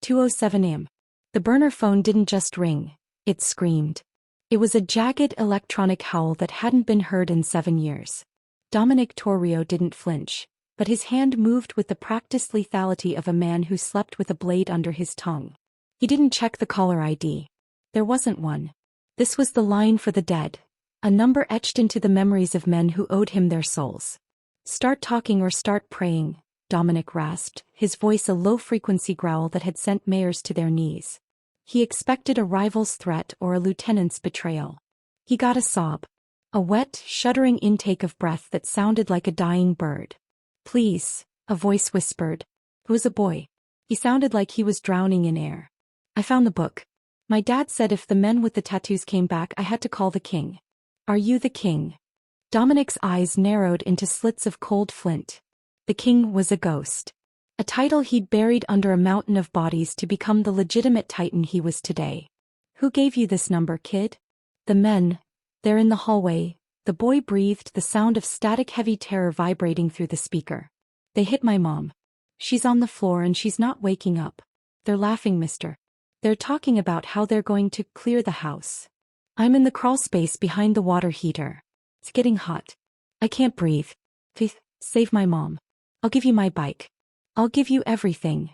2:07 a.m. The burner phone didn't just ring, it screamed. It was a jagged electronic howl that hadn't been heard in 7 years. Dominic Torrio didn't flinch, but his hand moved with the practiced lethality of a man who slept with a blade under his tongue. He didn't check the caller ID. There wasn't one. This was the line for the dead, a number etched into the memories of men who owed him their souls. "Start talking or start praying," Dominic rasped, his voice a low-frequency growl that had sent mayors to their knees. He expected a rival's threat or a lieutenant's betrayal. He got a sob. A wet, shuddering intake of breath that sounded like a dying bird. "Please," a voice whispered. It was a boy. He sounded like he was drowning in air. "I found the book. My dad said if the men with the tattoos came back I had to call the king." "Are you the king?" Dominic's eyes narrowed into slits of cold flint. The king was a ghost. A title he'd buried under a mountain of bodies to become the legitimate titan he was today. "Who gave you this number, kid?" "The men. They're in the hallway," the boy breathed, the sound of static-heavy terror vibrating through the speaker. "They hit my mom. She's on the floor and she's not waking up. They're laughing, mister. They're talking about how they're going to clear the house. I'm in the crawl space behind the water heater. It's getting hot. I can't breathe. Please, save my mom. I'll give you my bike. I'll give you everything.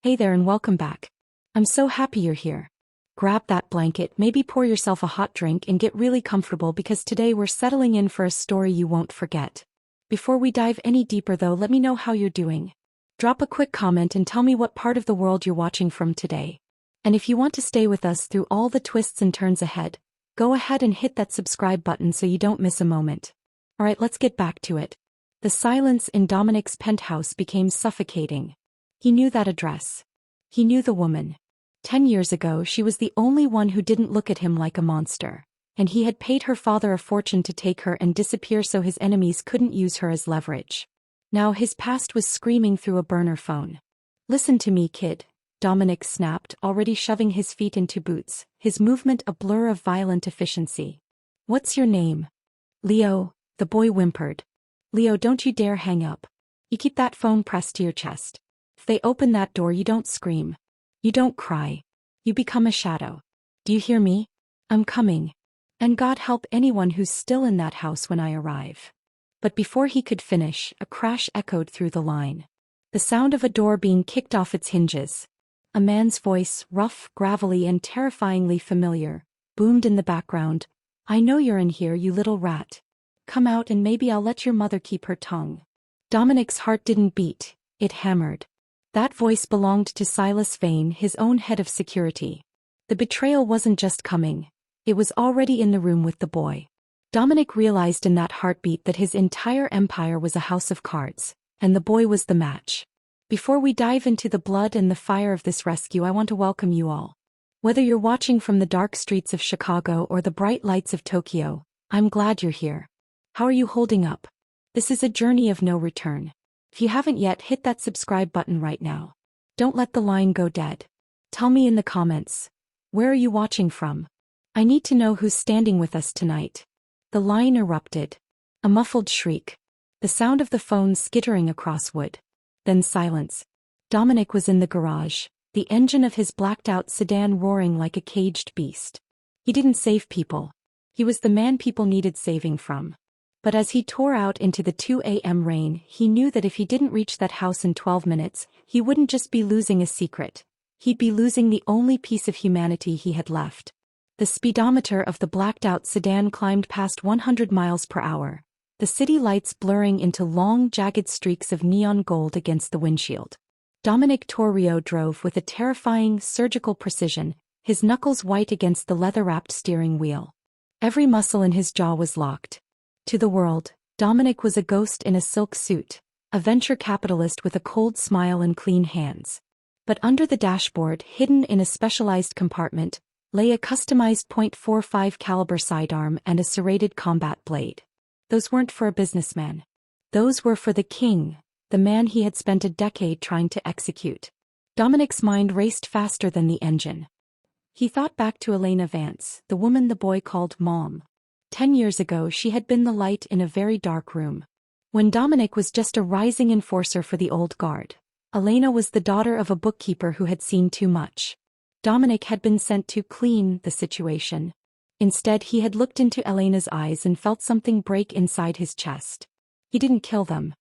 Hey there and welcome back. I'm so happy you're here. Grab that blanket, maybe pour yourself a hot drink and get really comfortable because today we're settling in for a story you won't forget. Before we dive any deeper though, let me know how you're doing. Drop a quick comment and tell me what part of the world you're watching from today. And if you want to stay with us through all the twists and turns ahead, go ahead and hit that subscribe button so you don't miss a moment. Alright, let's get back to it. The silence in Dominic's penthouse became suffocating. He knew that address. He knew the woman. 10 years ago she was the only one who didn't look at him like a monster, and he had paid her father a fortune to take her and disappear so his enemies couldn't use her as leverage. Now his past was screaming through a burner phone. "Listen to me, kid," Dominic snapped, already shoving his feet into boots, his movement a blur of violent efficiency. "What's your name?" "Leo," the boy whimpered. "Leo, don't you dare hang up. You keep that phone pressed to your chest. If they open that door you don't scream. You don't cry. You become a shadow. Do you hear me? I'm coming. And God help anyone who's still in that house when I arrive." But before he could finish, a crash echoed through the line. The sound of a door being kicked off its hinges. A man's voice, rough, gravelly and terrifyingly familiar, boomed in the background. "I know you're in here, you little rat. Come out and maybe I'll let your mother keep her tongue." Dominic's heart didn't beat, it hammered. That voice belonged to Silas Vane, his own head of security. The betrayal wasn't just coming, it was already in the room with the boy. Dominic realized in that heartbeat that his entire empire was a house of cards, and the boy was the match. Before we dive into the blood and the fire of this rescue, I want to welcome you all. Whether you're watching from the dark streets of Chicago or the bright lights of Tokyo, I'm glad you're here. How are you holding up? This is a journey of no return. If you haven't yet, hit that subscribe button right now. Don't let the line go dead. Tell me in the comments, where are you watching from? I need to know who's standing with us tonight. The line erupted. A muffled shriek. The sound of the phone skittering across wood. Then silence. Dominic was in the garage, the engine of his blacked-out sedan roaring like a caged beast. He didn't save people. He was the man people needed saving from. But as he tore out into the 2 a.m. rain, he knew that if he didn't reach that house in 12 minutes, he wouldn't just be losing a secret. He'd be losing the only piece of humanity he had left. The speedometer of the blacked-out sedan climbed past 100 miles per hour, the city lights blurring into long, jagged streaks of neon gold against the windshield. Dominic Torrio drove with a terrifying, surgical precision, his knuckles white against the leather-wrapped steering wheel. Every muscle in his jaw was locked. To the world, Dominic was a ghost in a silk suit, a venture capitalist with a cold smile and clean hands. But under the dashboard, hidden in a specialized compartment, lay a customized .45 caliber sidearm and a serrated combat blade. Those weren't for a businessman. Those were for the king, the man he had spent a decade trying to execute. Dominic's mind raced faster than the engine. He thought back to Elena Vance, the woman the boy called Mom. 10 years ago she had been the light in a very dark room. When Dominic was just a rising enforcer for the old guard, Elena was the daughter of a bookkeeper who had seen too much. Dominic had been sent to clean the situation. Instead, he had looked into Elena's eyes and felt something break inside his chest. He didn't kill them.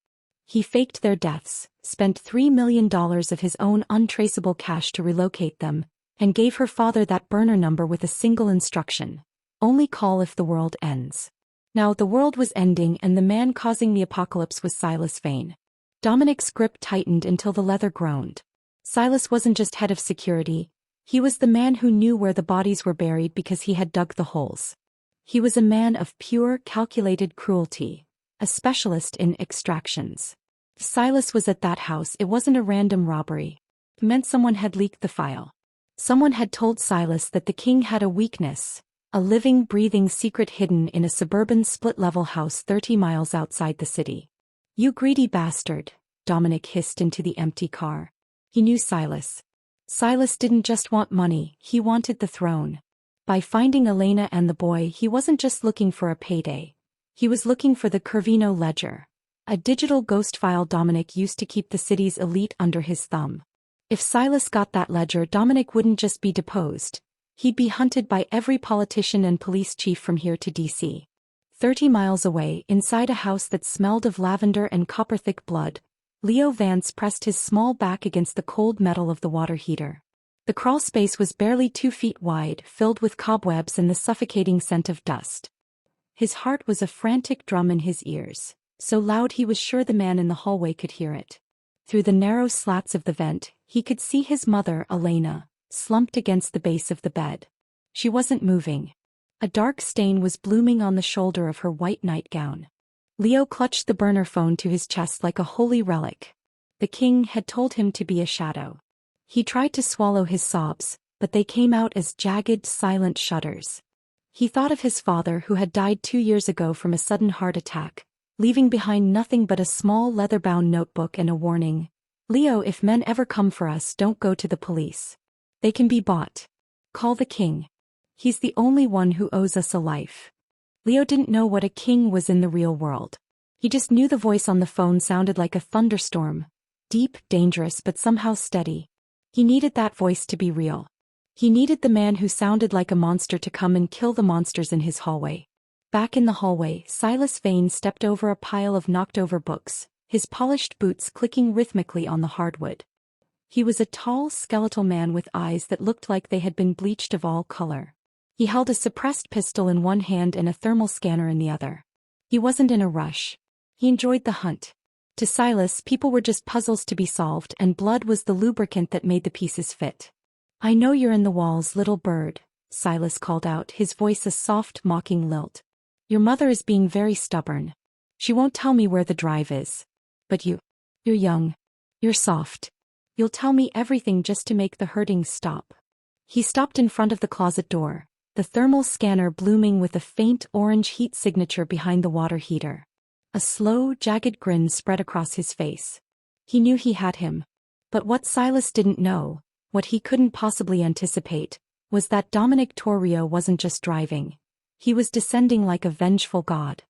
He faked their deaths, spent $3 million of his own untraceable cash to relocate them, and gave her father that burner number with a single instruction: only call if the world ends. Now the world was ending, and the man causing the apocalypse was Silas Vane. Dominic's grip tightened until the leather groaned. Silas wasn't just head of security. He was the man who knew where the bodies were buried because he had dug the holes. He was a man of pure, calculated cruelty, a specialist in extractions. If Silas was at that house, it wasn't a random robbery. It meant someone had leaked the file. Someone had told Silas that the king had a weakness, a living, breathing secret hidden in a suburban split-level house 30 miles outside the city. "You greedy bastard," Dominic hissed into the empty car. He knew Silas. Silas didn't just want money, he wanted the throne. By finding Elena and the boy, he wasn't just looking for a payday. He was looking for the Corvino ledger, a digital ghost file Dominic used to keep the city's elite under his thumb. If Silas got that ledger, Dominic wouldn't just be deposed. He'd be hunted by every politician and police chief from here to DC. 30 miles away, inside a house that smelled of lavender and copper-thick blood, Leo Vance pressed his small back against the cold metal of the water heater. The crawl space was barely 2 feet wide, filled with cobwebs and the suffocating scent of dust. His heart was a frantic drum in his ears, so loud he was sure the man in the hallway could hear it. Through the narrow slats of the vent, he could see his mother, Elena, slumped against the base of the bed. She wasn't moving. A dark stain was blooming on the shoulder of her white nightgown. Leo clutched the burner phone to his chest like a holy relic. The king had told him to be a shadow. He tried to swallow his sobs, but they came out as jagged, silent shudders. He thought of his father, who had died 2 years ago from a sudden heart attack, leaving behind nothing but a small leather-bound notebook and a warning: "Leo, if men ever come for us, don't go to the police. They can be bought. Call the king. He's the only one who owes us a life." Leo didn't know what a king was in the real world. He just knew the voice on the phone sounded like a thunderstorm, deep, dangerous, but somehow steady. He needed that voice to be real. He needed the man who sounded like a monster to come and kill the monsters in his hallway. Back in the hallway, Silas Vane stepped over a pile of knocked-over books, his polished boots clicking rhythmically on the hardwood. He was a tall, skeletal man with eyes that looked like they had been bleached of all color. He held a suppressed pistol in one hand and a thermal scanner in the other. He wasn't in a rush. He enjoyed the hunt. To Silas, people were just puzzles to be solved, and blood was the lubricant that made the pieces fit. "I know you're in the walls, little bird," Silas called out, his voice a soft, mocking lilt. "Your mother is being very stubborn. She won't tell me where the drive is. But you're young. You're soft. You'll tell me everything just to make the hurting stop." He stopped in front of the closet door, the thermal scanner blooming with a faint orange heat signature behind the water heater. A slow, jagged grin spread across his face. He knew he had him. But what Silas didn't know, what he couldn't possibly anticipate, was that Dominic Torrio wasn't just driving. He was descending like a vengeful god.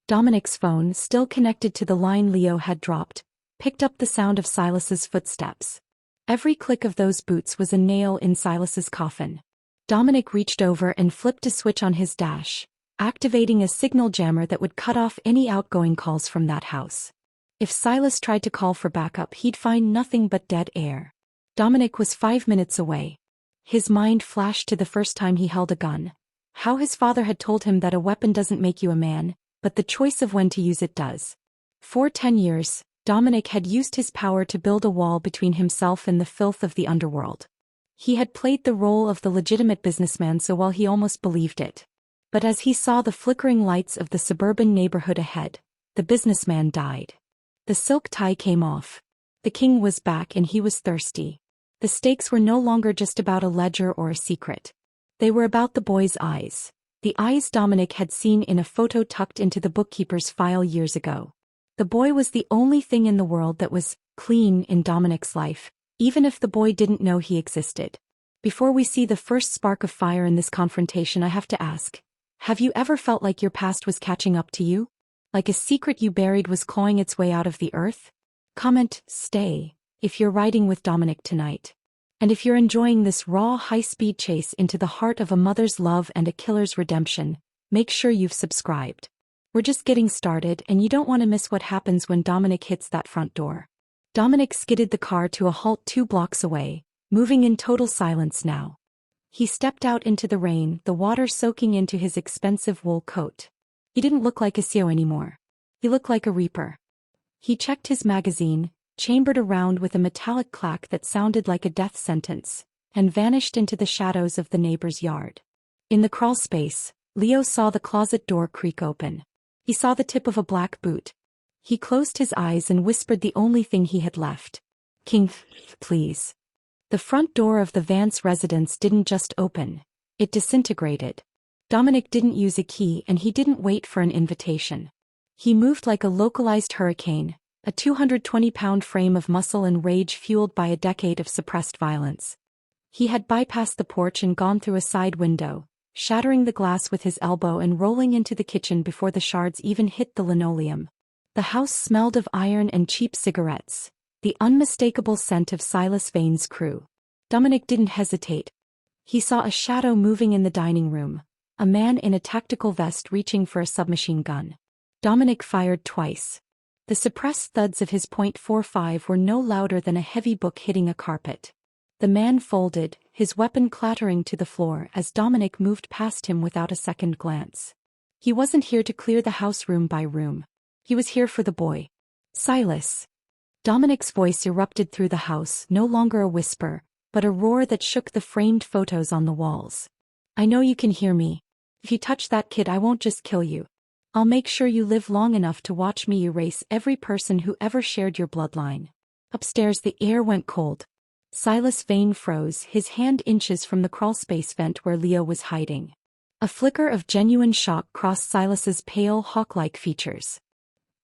Dominic's phone, still connected to the line Leo had dropped, picked up the sound of Silas's footsteps. Every click of those boots was a nail in Silas's coffin. Dominic reached over and flipped a switch on his dash, activating a signal jammer that would cut off any outgoing calls from that house. If Silas tried to call for backup, he'd find nothing but dead air. Dominic was 5 minutes away. His mind flashed to the first time he held a gun. How his father had told him that a weapon doesn't make you a man, but the choice of when to use it does. For 10 years, Dominic had used his power to build a wall between himself and the filth of the underworld. He had played the role of the legitimate businessman so well he almost believed it. But as he saw the flickering lights of the suburban neighborhood ahead, the businessman died. The silk tie came off. The king was back, and he was thirsty. The stakes were no longer just about a ledger or a secret. They were about the boy's eyes. The eyes Dominic had seen in a photo tucked into the bookkeeper's file years ago. The boy was the only thing in the world that was clean in Dominic's life, even if the boy didn't know he existed. Before we see the first spark of fire in this confrontation, I have to ask, have you ever felt like your past was catching up to you? Like a secret you buried was clawing its way out of the earth? Comment, stay, if you're riding with Dominic tonight. And if you're enjoying this raw, high-speed chase into the heart of a mother's love and a killer's redemption, make sure you've subscribed. We're just getting started and you don't want to miss what happens when Dominic hits that front door. Dominic skidded the car to a halt 2 blocks away, moving in total silence now. He stepped out into the rain, the water soaking into his expensive wool coat. He didn't look like a CEO anymore. He looked like a reaper. He checked his magazine, chambered around with a metallic clack that sounded like a death sentence, and vanished into the shadows of the neighbor's yard. In the crawl space, Leo saw the closet door creak open. He saw the tip of a black boot. He closed his eyes and whispered the only thing he had left. "King, please." The front door of the Vance residence didn't just open. It disintegrated. Dominic didn't use a key and he didn't wait for an invitation. He moved like a localized hurricane, a 220-pound frame of muscle and rage fueled by a decade of suppressed violence. He had bypassed the porch and gone through a side window, shattering the glass with his elbow and rolling into the kitchen before the shards even hit the linoleum. The house smelled of iron and cheap cigarettes, the unmistakable scent of Silas Vane's crew. Dominic didn't hesitate. He saw a shadow moving in the dining room, a man in a tactical vest reaching for a submachine gun. Dominic fired twice. The suppressed thuds of his .45 were no louder than a heavy book hitting a carpet. The man folded, his weapon clattering to the floor as Dominic moved past him without a second glance. He wasn't here to clear the house room by room. He was here for the boy. "Silas." Dominic's voice erupted through the house, no longer a whisper, but a roar that shook the framed photos on the walls. "I know you can hear me. If you touch that kid, I won't just kill you. I'll make sure you live long enough to watch me erase every person who ever shared your bloodline." Upstairs the air went cold. Silas Vane froze, his hand inches from the crawlspace vent where Leo was hiding. A flicker of genuine shock crossed Silas's pale, hawk-like features.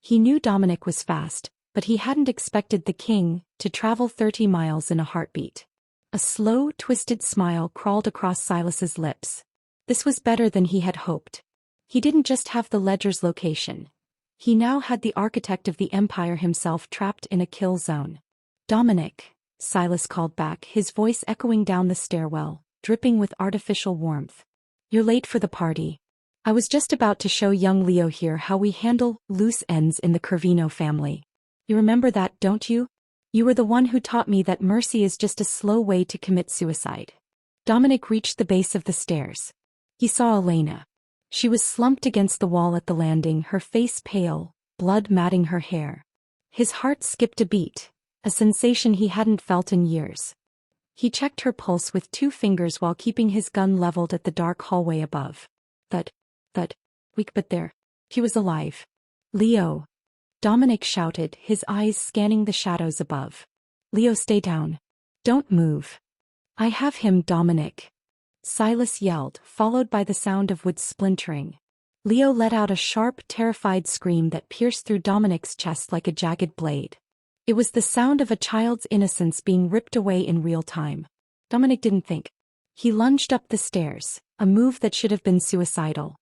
He knew Dominic was fast, but he hadn't expected the king to travel 30 miles in a heartbeat. A slow, twisted smile crawled across Silas's lips. This was better than he had hoped. He didn't just have the ledger's location. He now had the architect of the empire himself trapped in a kill zone. "Dominic," Silas called back, his voice echoing down the stairwell, dripping with artificial warmth. "You're late for the party. I was just about to show young Leo here how we handle loose ends in the Corvino family. You remember that, don't you? You were the one who taught me that mercy is just a slow way to commit suicide." Dominic reached the base of the stairs. He saw Elena. She was slumped against the wall at the landing, her face pale, blood matting her hair. His heart skipped a beat, a sensation he hadn't felt in years. He checked her pulse with 2 fingers while keeping his gun leveled at the dark hallway above. Thud, weak but there. He was alive. "Leo!" Dominic shouted, his eyes scanning the shadows above. "Leo, stay down. Don't move." "I have him, Dominic," Silas yelled, followed by the sound of wood splintering. Leo let out a sharp, terrified scream that pierced through Dominic's chest like a jagged blade. It was the sound of a child's innocence being ripped away in real time. Dominic didn't think. He lunged up the stairs, a move that should have been suicidal.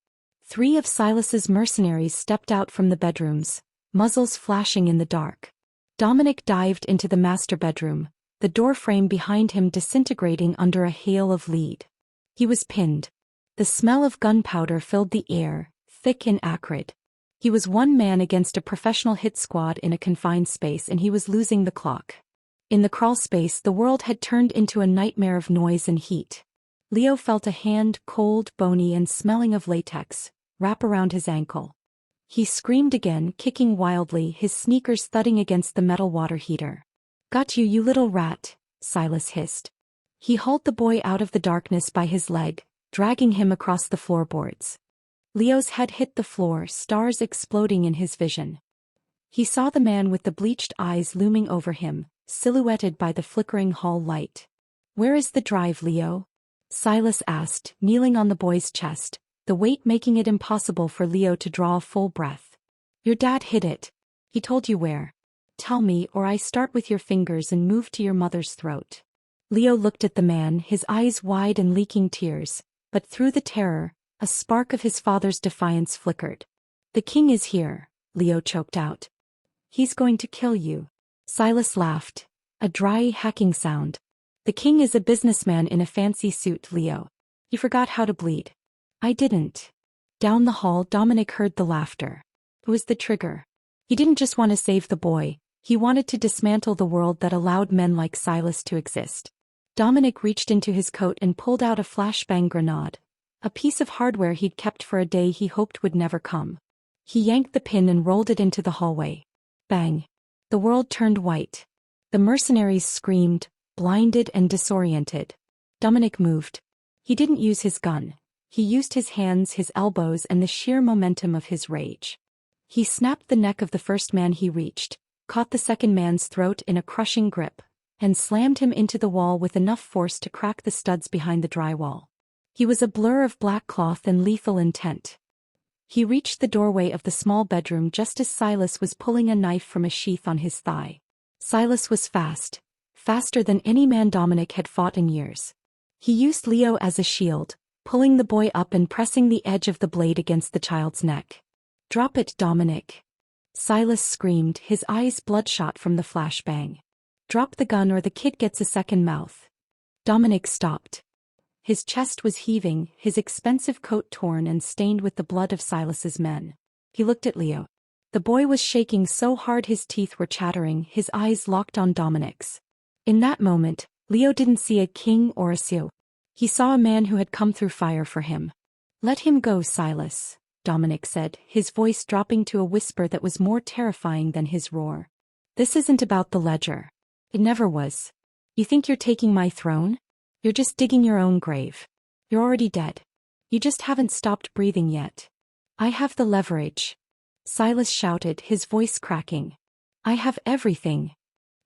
3 of Silas's mercenaries stepped out from the bedrooms, muzzles flashing in the dark. Dominic dived into the master bedroom, the doorframe behind him disintegrating under a hail of lead. He was pinned. The smell of gunpowder filled the air, thick and acrid. He was one man against a professional hit squad in a confined space and he was losing the clock. In the crawl space, the world had turned into a nightmare of noise and heat. Leo felt a hand, cold, bony and smelling of latex, wrap around his ankle. He screamed again, kicking wildly, his sneakers thudding against the metal water heater. "Got you, you little rat," Silas hissed. He hauled the boy out of the darkness by his leg, dragging him across the floorboards. Leo's head hit the floor, stars exploding in his vision. He saw the man with the bleached eyes looming over him, silhouetted by the flickering hall light. "Where is the drive, Leo?" Silas asked, kneeling on the boy's chest, the weight making it impossible for Leo to draw a full breath. "Your dad hid it. He told you where. Tell me or I start with your fingers and move to your mother's throat." Leo looked at the man, his eyes wide and leaking tears, but through the terror, a spark of his father's defiance flickered. "The king is here," Leo choked out. "He's going to kill you." Silas laughed, A dry, hacking sound. The king is a businessman in a fancy suit, Leo. He forgot how to bleed. I didn't. Down the hall, Dominic heard the laughter. It was the trigger. He didn't just want to save the boy, he wanted to dismantle the world that allowed men like Silas to exist. Dominic reached into his coat and pulled out a flashbang grenade, a piece of hardware he'd kept for a day he hoped would never come. He yanked the pin and rolled it into the hallway. Bang. The world turned white. The mercenaries screamed, blinded and disoriented. Dominic moved. He didn't use his gun. He used his hands, his elbows, and the sheer momentum of his rage. He snapped the neck of the first man he reached, caught the second man's throat in a crushing grip, and slammed him into the wall with enough force to crack the studs behind the drywall. He was a blur of black cloth and lethal intent. He reached the doorway of the small bedroom just as Silas was pulling a knife from a sheath on his thigh. Silas was fast, faster than any man Dominic had fought in years. He used Leo as a shield, pulling the boy up and pressing the edge of the blade against the child's neck. "Drop it, Dominic." Silas screamed, his eyes bloodshot from the flashbang. "Drop the gun or the kid gets a second mouth." Dominic stopped. His chest was heaving, his expensive coat torn and stained with the blood of Silas's men. He looked at Leo. The boy was shaking so hard his teeth were chattering, his eyes locked on Dominic's. In that moment, Leo didn't see a king or a Sioux. He saw a man who had come through fire for him. "Let him go, Silas," Dominic said, his voice dropping to a whisper that was more terrifying than his roar. "This isn't about the ledger. It never was. You think you're taking my throne? You're just digging your own grave. You're already dead. You just haven't stopped breathing yet. I have the leverage." Silas shouted, his voice cracking. "I have everything."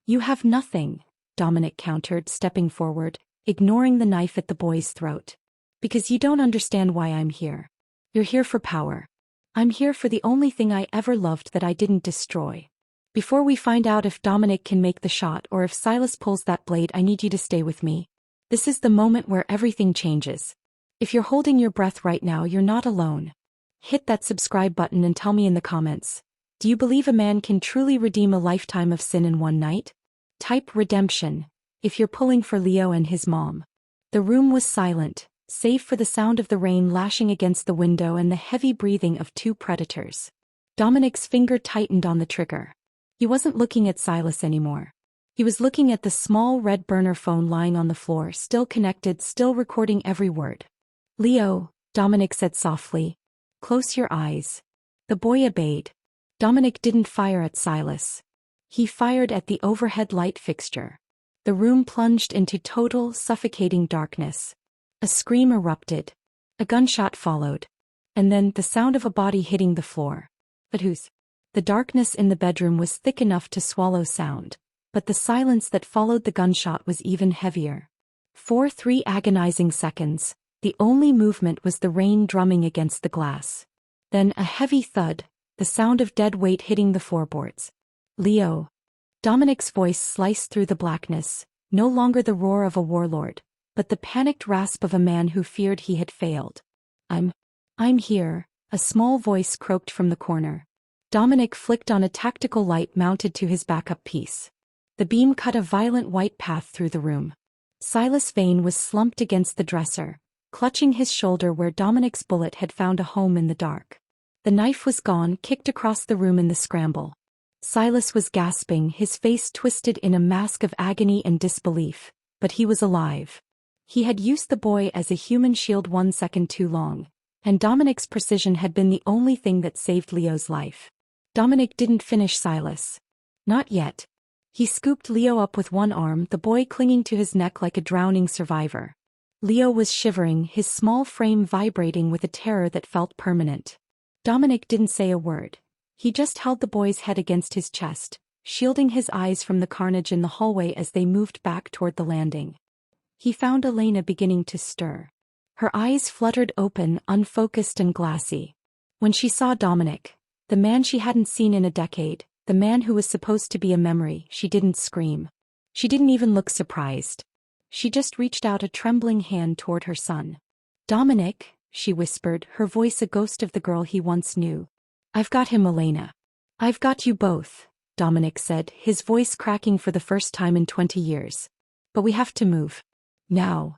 "You have nothing," Dominic countered, stepping forward, ignoring the knife at the boy's throat. "Because you don't understand why I'm here. You're here for power. I'm here for the only thing I ever loved that I didn't destroy. Before we find out if Dominic can make the shot or if Silas pulls that blade, I need you to stay with me. This is the moment where everything changes. If you're holding your breath right now, you're not alone. Hit that subscribe button and tell me in the comments, do you believe a man can truly redeem a lifetime of sin in one night? Type redemption if you're pulling for Leo and his mom. The room was silent, save for the sound of the rain lashing against the window and the heavy breathing of two predators. Dominic's finger tightened on the trigger. He wasn't looking at Silas anymore. He was looking at the small red burner phone lying on the floor, still connected, still recording every word. "Leo," Dominic said softly. "Close your eyes." The boy obeyed. Dominic didn't fire at Silas. He fired at the overhead light fixture. The room plunged into total, suffocating darkness. A scream erupted. A gunshot followed. And then the sound of a body hitting the floor. But whose? The darkness in the bedroom was thick enough to swallow sound. But the silence that followed the gunshot was even heavier. For 3 agonizing seconds, the only movement was the rain drumming against the glass. Then a heavy thud, the sound of dead weight hitting the floorboards. "Leo." Dominic's voice sliced through the blackness, no longer the roar of a warlord, but the panicked rasp of a man who feared he had failed. I'm here," a small voice croaked from the corner. Dominic flicked on a tactical light mounted to his backup piece. The beam cut a violent white path through the room. Silas Vane was slumped against the dresser, clutching his shoulder where Dominic's bullet had found a home in the dark. The knife was gone, kicked across the room in the scramble. Silas was gasping, his face twisted in a mask of agony and disbelief, but he was alive. He had used the boy as a human shield 1 second too long, and Dominic's precision had been the only thing that saved Leo's life. Dominic didn't finish Silas. Not yet. He scooped Leo up with one arm, the boy clinging to his neck like a drowning survivor. Leo was shivering, his small frame vibrating with a terror that felt permanent. Dominic didn't say a word. He just held the boy's head against his chest, shielding his eyes from the carnage in the hallway as they moved back toward the landing. He found Elena beginning to stir. Her eyes fluttered open, unfocused and glassy. When she saw Dominic, the man she hadn't seen in a decade, the man who was supposed to be a memory, she didn't scream. She didn't even look surprised. She just reached out a trembling hand toward her son. "Dominic," she whispered, her voice a ghost of the girl he once knew. "I've got him, Elena. I've got you both." Dominic said, his voice cracking for the first time in 20 years. But we have to move. Now.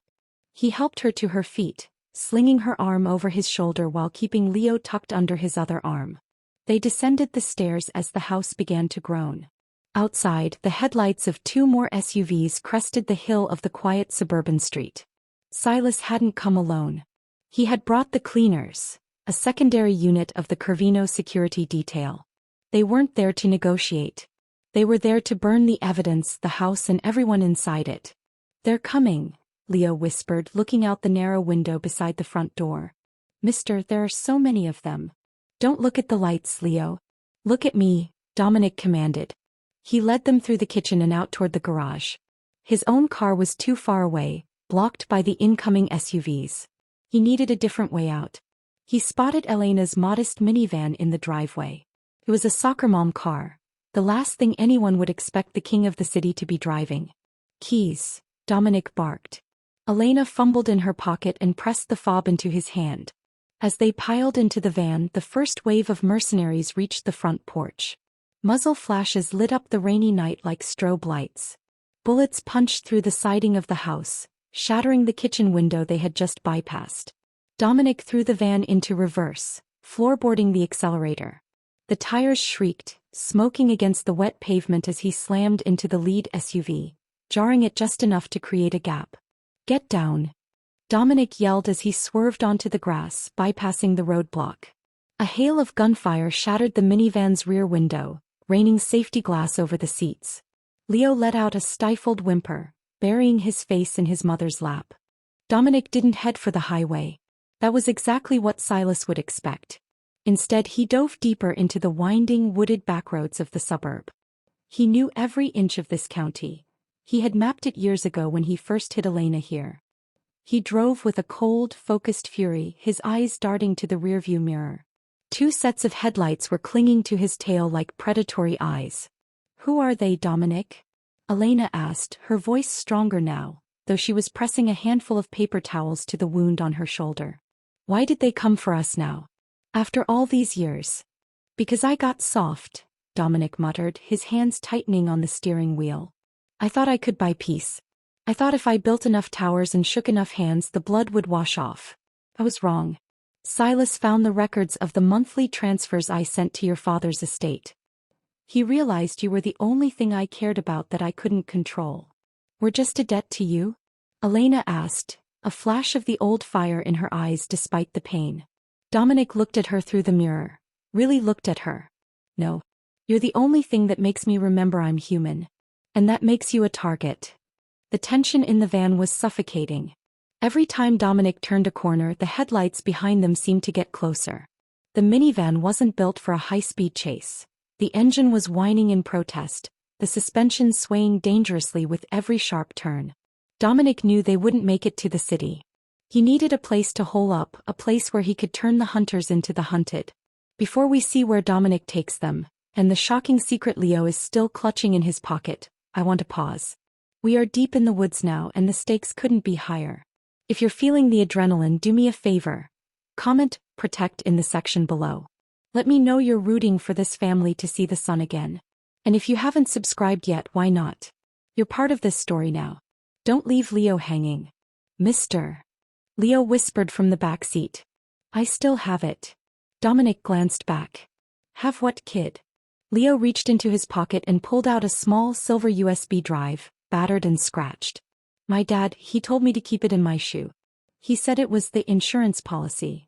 He helped her to her feet, slinging her arm over his shoulder while keeping Leo tucked under his other arm. They descended the stairs as the house began to groan. Outside, the headlights of 2 more SUVs crested the hill of the quiet suburban street. Silas hadn't come alone. He had brought the cleaners, a secondary unit of the Corvino security detail. They weren't there to negotiate. They were there to burn the evidence, the house and everyone inside it. "They're coming," Leo whispered, looking out the narrow window beside the front door. "Mister, there are so many of them." "Don't look at the lights, Leo. Look at me," Dominic commanded. He led them through the kitchen and out toward the garage. His own car was too far away, blocked by the incoming SUVs. He needed a different way out. He spotted Elena's modest minivan in the driveway. It was a soccer mom car, the last thing anyone would expect the king of the city to be driving. "Keys," Dominic barked. Elena fumbled in her pocket and pressed the fob into his hand. As they piled into the van, the first wave of mercenaries reached the front porch. Muzzle flashes lit up the rainy night like strobe lights. Bullets punched through the siding of the house, shattering the kitchen window they had just bypassed. Dominic threw the van into reverse, floorboarding the accelerator. The tires shrieked, smoking against the wet pavement as he slammed into the lead SUV, jarring it just enough to create a gap. "Get down," Dominic yelled as he swerved onto the grass, bypassing the roadblock. A hail of gunfire shattered the minivan's rear window, raining safety glass over the seats. Leo let out a stifled whimper, burying his face in his mother's lap. Dominic didn't head for the highway. That was exactly what Silas would expect. Instead, he dove deeper into the winding, wooded backroads of the suburb. He knew every inch of this county. He had mapped it years ago when he first hit Elena here. He drove with a cold, focused fury, his eyes darting to the rearview mirror. 2 sets of headlights were clinging to his tail like predatory eyes. "Who are they, Dominic?" Elena asked, her voice stronger now, though she was pressing a handful of paper towels to the wound on her shoulder. "Why did they come for us now? After all these years?" "Because I got soft," Dominic muttered, his hands tightening on the steering wheel. "I thought I could buy peace. I thought if I built enough towers and shook enough hands the blood would wash off. I was wrong. Silas found the records of the monthly transfers I sent to your father's estate. He realized you were the only thing I cared about that I couldn't control." "We're just a debt to you?" Elena asked, a flash of the old fire in her eyes despite the pain. Dominic looked at her through the mirror, really looked at her. "No. You're the only thing that makes me remember I'm human. And that makes you a target." The tension in the van was suffocating. Every time Dominic turned a corner, the headlights behind them seemed to get closer. The minivan wasn't built for a high-speed chase. The engine was whining in protest, the suspension swaying dangerously with every sharp turn. Dominic knew they wouldn't make it to the city. He needed a place to hole up, a place where he could turn the hunters into the hunted. Before we see where Dominic takes them, and the shocking secret Leo is still clutching in his pocket, I want to pause. We are deep in the woods now and the stakes couldn't be higher. If you're feeling the adrenaline, do me a favor. Comment, protect in the section below. Let me know you're rooting for this family to see the sun again. And if you haven't subscribed yet, why not? You're part of this story now. Don't leave Leo hanging. "Mister." Leo whispered from the back seat. "I still have it." Dominic glanced back. "Have what, kid?" Leo reached into his pocket and pulled out a small silver USB drive, battered and scratched. "My dad, he told me to keep it in my shoe. He said it was the insurance policy.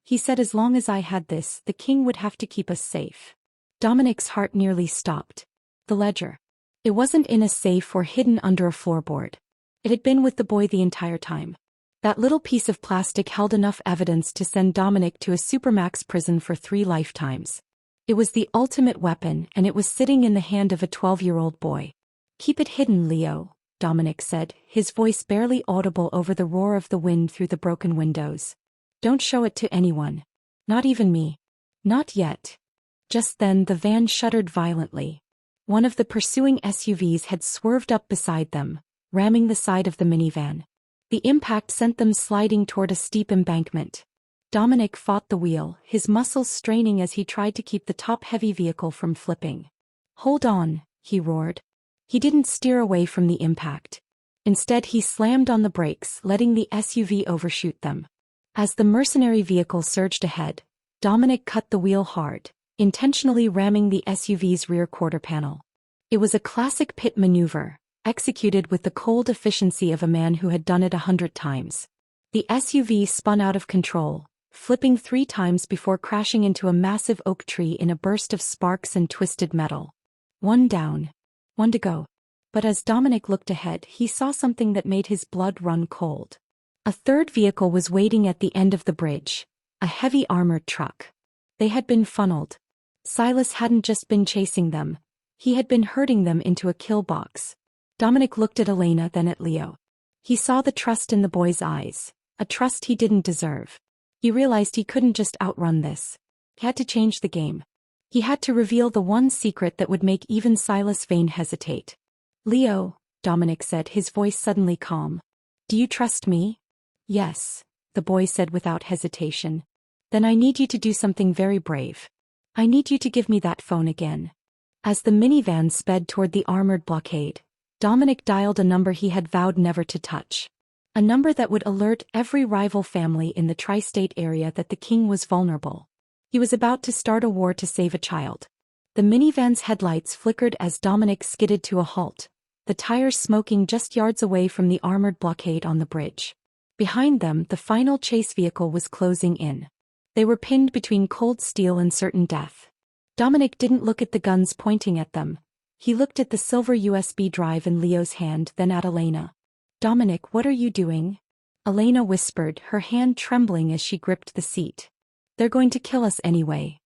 He said as long as I had this, the king would have to keep us safe." Dominic's heart nearly stopped. The ledger. It wasn't in a safe or hidden under a floorboard. It had been with the boy the entire time. That little piece of plastic held enough evidence to send Dominic to a supermax prison for 3 lifetimes. It was the ultimate weapon, and it was sitting in the hand of a 12-year-old boy. "Keep it hidden, Leo," Dominic said, his voice barely audible over the roar of the wind through the broken windows. "Don't show it to anyone. Not even me. Not yet." Just then the van shuddered violently. One of the pursuing SUVs had swerved up beside them, ramming the side of the minivan. The impact sent them sliding toward a steep embankment. Dominic fought the wheel, his muscles straining as he tried to keep the top-heavy vehicle from flipping. Hold on, he roared. He didn't steer away from the impact. Instead, he slammed on the brakes, letting the SUV overshoot them. As the mercenary vehicle surged ahead, Dominic cut the wheel hard, intentionally ramming the SUV's rear quarter panel. It was a classic pit maneuver, executed with the cold efficiency of a man who had done it 100 times. The SUV spun out of control, flipping 3 times before crashing into a massive oak tree in a burst of sparks and twisted metal. One down. One to go. But as Dominic looked ahead, he saw something that made his blood run cold. A third vehicle was waiting at the end of the bridge, a heavy armored truck. They had been funneled. Silas hadn't just been chasing them, he had been herding them into a kill box. Dominic looked at Elena, then at Leo. He saw the trust in the boy's eyes, a trust he didn't deserve. He realized he couldn't just outrun this. He had to change the game. He had to reveal the one secret that would make even Silas Vane hesitate. Leo, Dominic said, his voice suddenly calm. Do you trust me? Yes, the boy said without hesitation. Then I need you to do something very brave. I need you to give me that phone again. As the minivan sped toward the armored blockade, Dominic dialed a number he had vowed never to touch. A number that would alert every rival family in the tri-state area that the king was vulnerable. He was about to start a war to save a child. The minivan's headlights flickered as Dominic skidded to a halt, the tires smoking just yards away from the armored blockade on the bridge. Behind them, the final chase vehicle was closing in. They were pinned between cold steel and certain death. Dominic didn't look at the guns pointing at them. He looked at the silver USB drive in Leo's hand, then at Elena. Dominic, what are you doing? Elena whispered, her hand trembling as she gripped the seat. They're going to kill us anyway.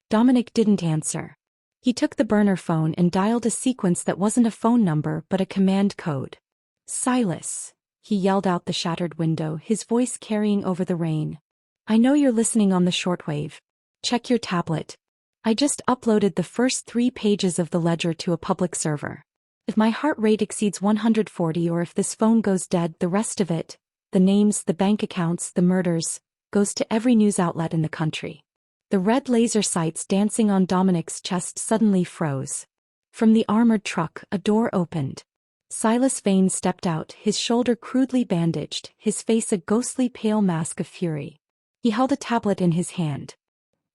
Dominic didn't answer. He took the burner phone and dialed a sequence that wasn't a phone number but a command code. Silas, he yelled out the shattered window, his voice carrying over the rain. I know you're listening on the shortwave. Check your tablet. I just uploaded the first 3 pages of the ledger to a public server. If my heart rate exceeds 140 or if this phone goes dead, the rest of it, the names, the bank accounts, the murders, goes to every news outlet in the country. The red laser sights dancing on Dominic's chest suddenly froze. From the armored truck, a door opened. Silas Vane stepped out, his shoulder crudely bandaged, his face a ghostly pale mask of fury. He held a tablet in his hand.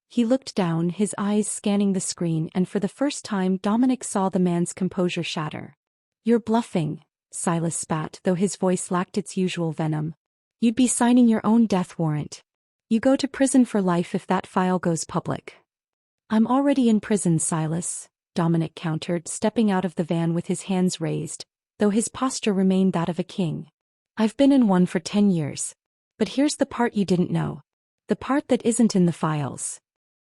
He looked down, his eyes scanning the screen, and for the first time Dominic saw the man's composure shatter. You're bluffing, Silas spat, though his voice lacked its usual venom. You'd be signing your own death warrant. You go to prison for life if that file goes public. I'm already in prison, Silas, Dominic countered, stepping out of the van with his hands raised, though his posture remained that of a king. I've been in one for 10 years. But here's the part you didn't know. The part that isn't in the files.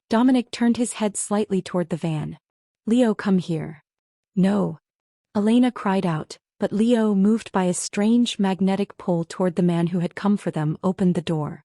Dominic turned his head slightly toward the van. Leo, come here. No. Elena cried out, but Leo, moved by a strange magnetic pull toward the man who had come for them, opened the door.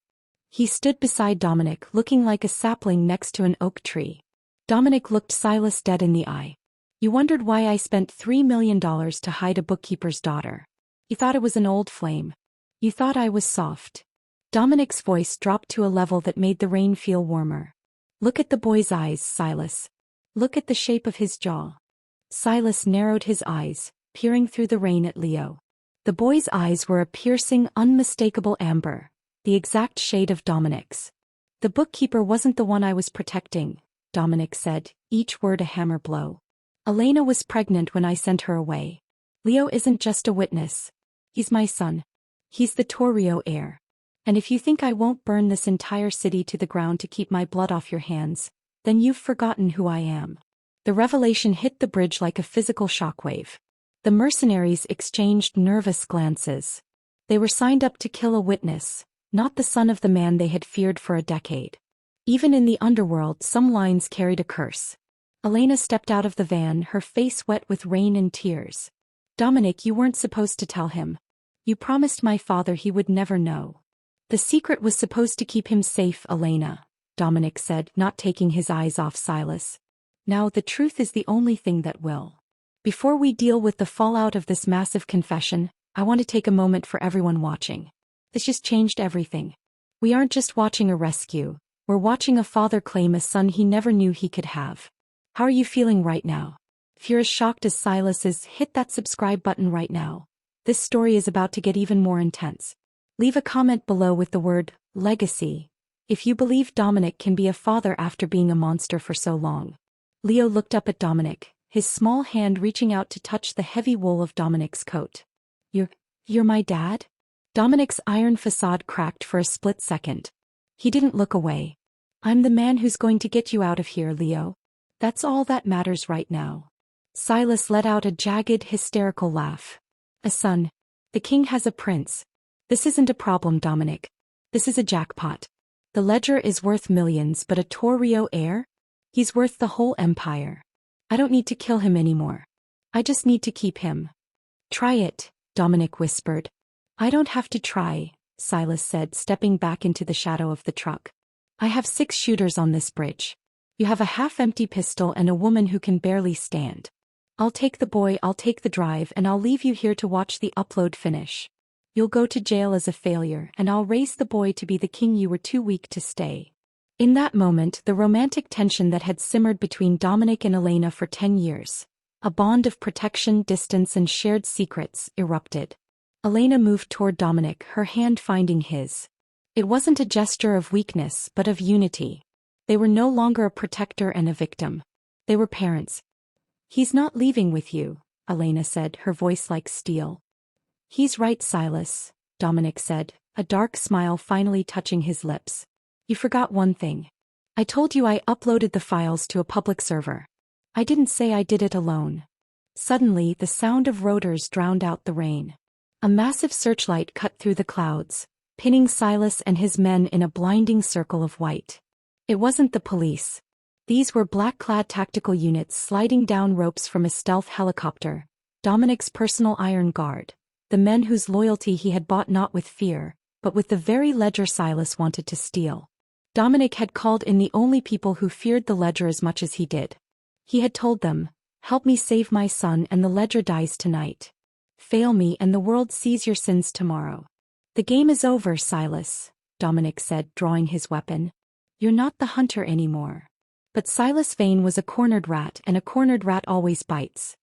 He stood beside Dominic, looking like a sapling next to an oak tree. Dominic looked Silas dead in the eye. You wondered why I spent $3 million to hide a bookkeeper's daughter. You thought it was an old flame. You thought I was soft. Dominic's voice dropped to a level that made the rain feel warmer. Look at the boy's eyes, Silas. Look at the shape of his jaw. Silas narrowed his eyes, peering through the rain at Leo. The boy's eyes were a piercing, unmistakable amber, the exact shade of Dominic's. The bookkeeper wasn't the one I was protecting, Dominic said, each word a hammer blow. Elena was pregnant when I sent her away. Leo isn't just a witness. He's my son. He's the Torrio heir. And if you think I won't burn this entire city to the ground to keep my blood off your hands, then you've forgotten who I am. The revelation hit the bridge like a physical shockwave. The mercenaries exchanged nervous glances. They were signed up to kill a witness, not the son of the man they had feared for a decade. Even in the underworld, some lines carried a curse. Elena stepped out of the van, her face wet with rain and tears. Dominic, you weren't supposed to tell him. You promised my father he would never know. The secret was supposed to keep him safe, Elena, Dominic said, not taking his eyes off Silas. Now the truth is the only thing that will. Before we deal with the fallout of this massive confession, I want to take a moment for everyone watching. This just changed everything. We aren't just watching a rescue, we're watching a father claim a son he never knew he could have. How are you feeling right now? If you're as shocked as Silas is, hit that subscribe button right now. This story is about to get even more intense. Leave a comment below with the word legacy if you believe Dominic can be a father after being a monster for so long. Leo looked up at Dominic, his small hand reaching out to touch the heavy wool of Dominic's coat. You're my dad? Dominic's iron facade cracked for a split second. He didn't look away. I'm the man who's going to get you out of here, Leo. That's all that matters right now. Silas let out a jagged, hysterical laugh. A son. The king has a prince. This isn't a problem, Dominic. This is a jackpot. The ledger is worth millions, but a Torrio heir? He's worth the whole empire. I don't need to kill him anymore. I just need to keep him. Try it, Dominic whispered. I don't have to try, Silas said, stepping back into the shadow of the truck. I have 6 shooters on this bridge. You have a half-empty pistol and a woman who can barely stand. I'll take the boy, I'll take the drive, and I'll leave you here to watch the upload finish. You'll go to jail as a failure, and I'll raise the boy to be the king you were too weak to stay. In that moment, the romantic tension that had simmered between Dominic and Elena for 10 years, a bond of protection, distance, and shared secrets, erupted. Elena moved toward Dominic, her hand finding his. It wasn't a gesture of weakness, but of unity. They were no longer a protector and a victim. They were parents. He's not leaving with you, Elena said, her voice like steel. He's right, Silas, Dominic said, a dark smile finally touching his lips. You forgot one thing. I told you I uploaded the files to a public server. I didn't say I did it alone. Suddenly, the sound of rotors drowned out the rain. A massive searchlight cut through the clouds, pinning Silas and his men in a blinding circle of white. It wasn't the police. These were black-clad tactical units sliding down ropes from a stealth helicopter, Dominic's personal iron guard. The men whose loyalty he had bought not with fear, but with the very ledger Silas wanted to steal. Dominic had called in the only people who feared the ledger as much as he did. He had told them, "Help me save my son and the ledger dies tonight. Fail me and the world sees your sins tomorrow." "The game is over, Silas," Dominic said, drawing his weapon. "You're not the hunter anymore." But Silas Vane was a cornered rat, and a cornered rat always bites.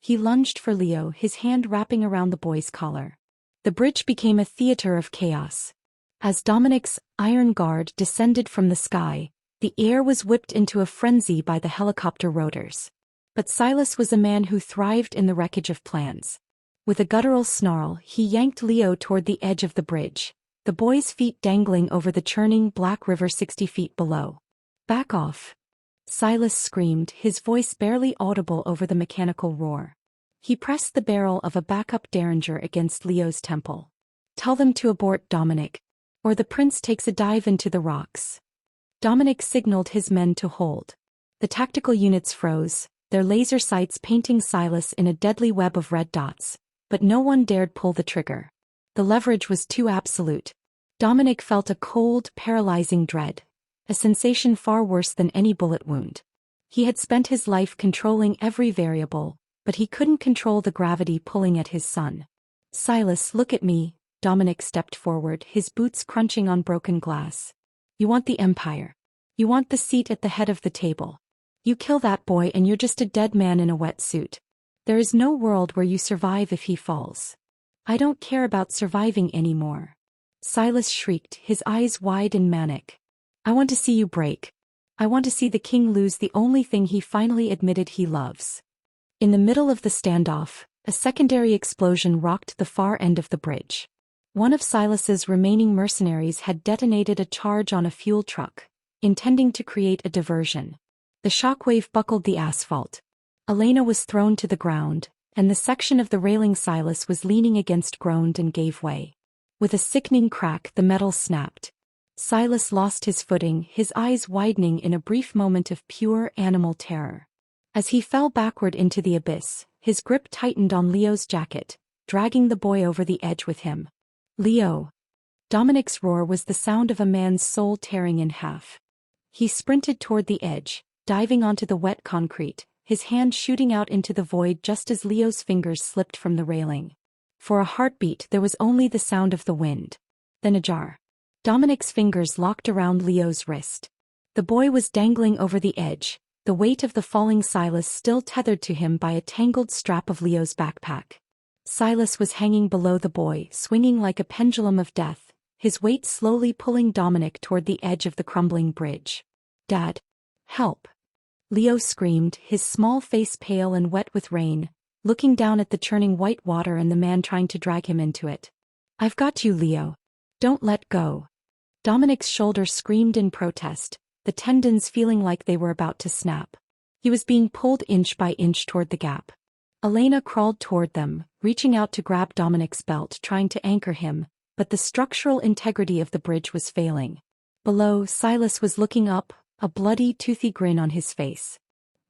He lunged for Leo, his hand wrapping around the boy's collar. The bridge became a theater of chaos. As Dominic's iron guard descended from the sky, the air was whipped into a frenzy by the helicopter rotors. But Silas was a man who thrived in the wreckage of plans. With a guttural snarl, he yanked Leo toward the edge of the bridge, the boy's feet dangling over the churning black river 60 feet below. "Back off!" Silas screamed, his voice barely audible over the mechanical roar. He pressed the barrel of a backup derringer against Leo's temple. "Tell them to abort, Dominic, or the prince takes a dive into the rocks." Dominic signaled his men to hold. The tactical units froze, their laser sights painting Silas in a deadly web of red dots, but no one dared pull the trigger. The leverage was too absolute. Dominic felt a cold, paralyzing dread, a sensation far worse than any bullet wound. He had spent his life controlling every variable, but he couldn't control the gravity pulling at his son. "Silas, look at me," Dominic stepped forward, his boots crunching on broken glass. "You want the empire. You want the seat at the head of the table. You kill that boy and you're just a dead man in a wetsuit. There is no world where you survive if he falls. I don't care about surviving anymore." Silas shrieked, his eyes wide and manic. "I want to see you break. I want to see the king lose the only thing he finally admitted he loves." In the middle of the standoff, a secondary explosion rocked the far end of the bridge. One of Silas's remaining mercenaries had detonated a charge on a fuel truck, intending to create a diversion. The shockwave buckled the asphalt. Elena was thrown to the ground, and the section of the railing Silas was leaning against groaned and gave way. With a sickening crack, the metal snapped. Silas lost his footing, his eyes widening in a brief moment of pure animal terror. As he fell backward into the abyss, his grip tightened on Leo's jacket, dragging the boy over the edge with him. "Leo!" Dominic's roar was the sound of a man's soul tearing in half. He sprinted toward the edge, diving onto the wet concrete, his hand shooting out into the void just as Leo's fingers slipped from the railing. For a heartbeat there was only the sound of the wind. Then a jar. Dominic's fingers locked around Leo's wrist. The boy was dangling over the edge, the weight of the falling Silas still tethered to him by a tangled strap of Leo's backpack. Silas was hanging below the boy, swinging like a pendulum of death, his weight slowly pulling Dominic toward the edge of the crumbling bridge. "Dad! Help!" Leo screamed, his small face pale and wet with rain, looking down at the churning white water and the man trying to drag him into it. "I've got you, Leo. Don't let go." Dominic's shoulder screamed in protest, the tendons feeling like they were about to snap. He was being pulled inch by inch toward the gap. Elena crawled toward them, reaching out to grab Dominic's belt, trying to anchor him, but the structural integrity of the bridge was failing. Below, Silas was looking up, a bloody, toothy grin on his face.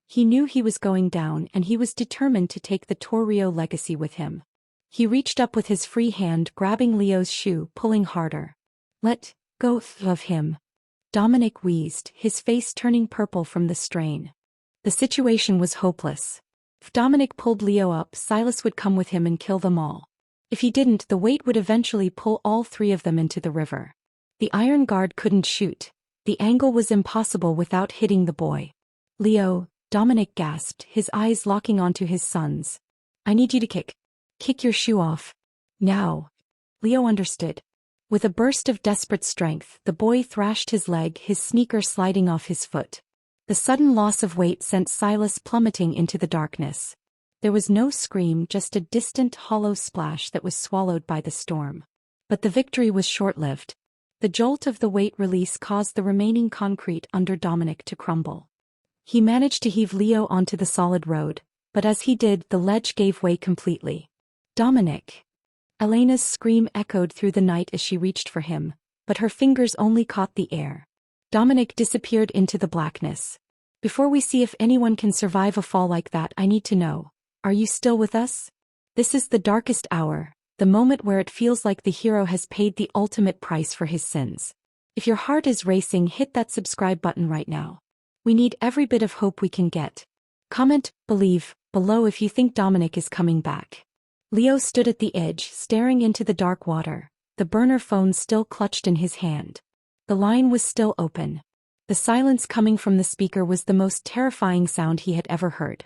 He knew he was going down and he was determined to take the Torrio legacy with him. He reached up with his free hand, grabbing Leo's shoe, pulling harder. "Let go of him." Dominic wheezed, his face turning purple from the strain. The situation was hopeless. If Dominic pulled Leo up, Silas would come with him and kill them all. If he didn't, the weight would eventually pull all three of them into the river. The iron guard couldn't shoot. The angle was impossible without hitting the boy. "Leo," Dominic gasped, his eyes locking onto his son's. "I need you to kick your shoe off. Now." Leo understood. With a burst of desperate strength, the boy thrashed his leg, his sneaker sliding off his foot. The sudden loss of weight sent Silas plummeting into the darkness. There was no scream, just a distant hollow splash that was swallowed by the storm. But the victory was short-lived. The jolt of the weight release caused the remaining concrete under Dominic to crumble. He managed to heave Leo onto the solid road, but as he did, the ledge gave way completely. "Dominic!" Elena's scream echoed through the night as she reached for him, but her fingers only caught the air. Dominic disappeared into the blackness. "Before we see if anyone can survive a fall like that, I need to know. Are you still with us? This is the darkest hour, the moment where it feels like the hero has paid the ultimate price for his sins. If your heart is racing, hit that subscribe button right now. We need every bit of hope we can get. Comment, believe, below if you think Dominic is coming back." Leo stood at the edge, staring into the dark water, the burner phone still clutched in his hand. The line was still open. The silence coming from the speaker was the most terrifying sound he had ever heard.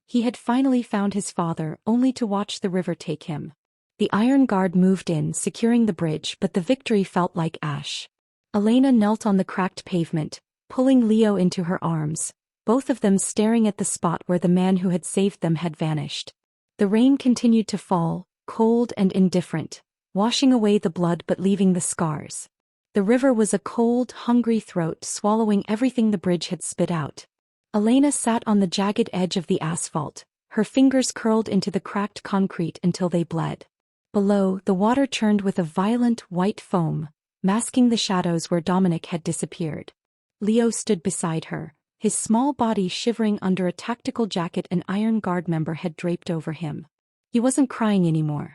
He had finally found his father, only to watch the river take him. The iron guard moved in, securing the bridge, but the victory felt like ash. Elena knelt on the cracked pavement, pulling Leo into her arms, both of them staring at the spot where the man who had saved them had vanished. The rain continued to fall, cold and indifferent, washing away the blood but leaving the scars. The river was a cold, hungry throat swallowing everything the bridge had spit out. Elena sat on the jagged edge of the asphalt, her fingers curled into the cracked concrete until they bled. Below, the water churned with a violent white foam, masking the shadows where Dominic had disappeared. Leo stood beside her, his small body shivering under a tactical jacket an iron guard member had draped over him. He wasn't crying anymore.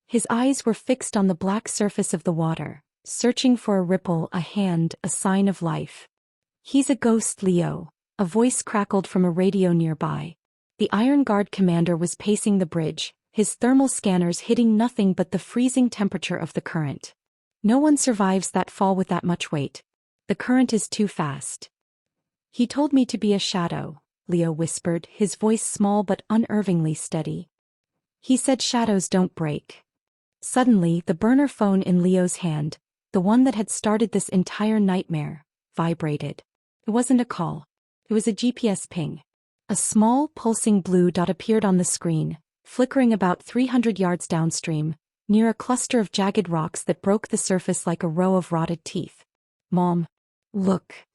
His eyes were fixed on the black surface of the water, searching for a ripple, a hand, a sign of life. "He's a ghost, Leo," a voice crackled from a radio nearby. The Iron Guard commander was pacing the bridge, his thermal scanners hitting nothing but the freezing temperature of the current. "No one survives that fall with that much weight. The current is too fast." "He told me to be a shadow," Leo whispered, his voice small but unervingly steady. "He said shadows don't break." Suddenly, the burner phone in Leo's hand, the one that had started this entire nightmare, vibrated. It wasn't a call. It was a GPS ping. A small, pulsing blue dot appeared on the screen, flickering about 300 yards downstream, near a cluster of jagged rocks that broke the surface like a row of rotted teeth. "Mom, look."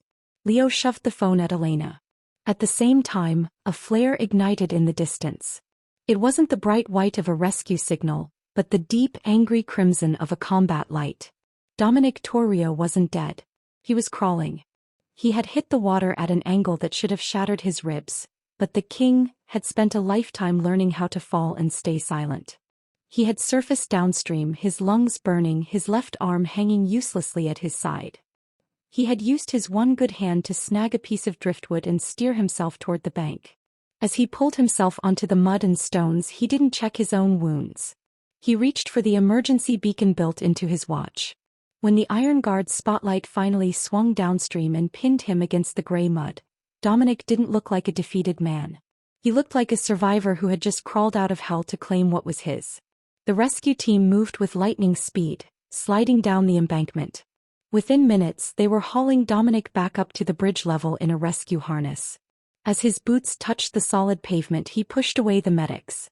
Leo shoved the phone at Elena. At the same time, a flare ignited in the distance. It wasn't the bright white of a rescue signal, but the deep, angry crimson of a combat light. Dominic Torrio wasn't dead. He was crawling. He had hit the water at an angle that should have shattered his ribs, but the king had spent a lifetime learning how to fall and stay silent. He had surfaced downstream, his lungs burning, his left arm hanging uselessly at his side. He had used his one good hand to snag a piece of driftwood and steer himself toward the bank. As he pulled himself onto the mud and stones, he didn't check his own wounds. He reached for the emergency beacon built into his watch. When the Iron Guard's spotlight finally swung downstream and pinned him against the gray mud, Dominic didn't look like a defeated man. He looked like a survivor who had just crawled out of hell to claim what was his. The rescue team moved with lightning speed, sliding down the embankment. Within minutes, they were hauling Dominic back up to the bridge level in a rescue harness. As his boots touched the solid pavement, he pushed away the medics.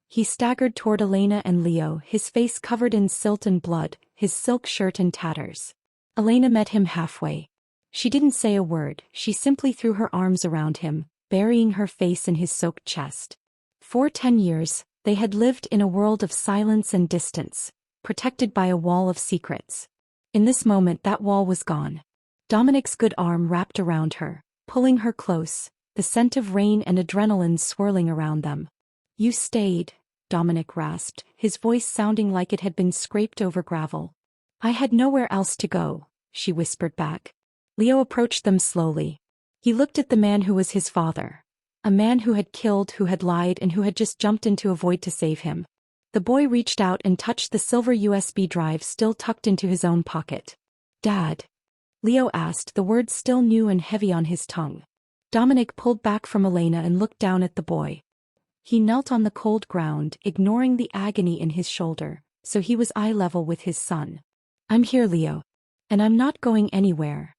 He staggered toward Elena and Leo, his face covered in silt and blood, his silk shirt in tatters. Elena met him halfway. She didn't say a word, she simply threw her arms around him, burying her face in his soaked chest. For 10 years, they had lived in a world of silence and distance, protected by a wall of secrets. In this moment that wall was gone. Dominic's good arm wrapped around her, pulling her close, the scent of rain and adrenaline swirling around them. "You stayed," Dominic rasped, his voice sounding like it had been scraped over gravel. "I had nowhere else to go," she whispered back. Leo approached them slowly. He looked at the man who was his father. A man who had killed, who had lied, and who had just jumped into a void to save him. The boy reached out and touched the silver USB drive still tucked into his own pocket. "Dad?" Leo asked, the words still new and heavy on his tongue. Dominic pulled back from Elena and looked down at the boy. He knelt on the cold ground, ignoring the agony in his shoulder, so he was eye level with his son. "I'm here, Leo. And I'm not going anywhere."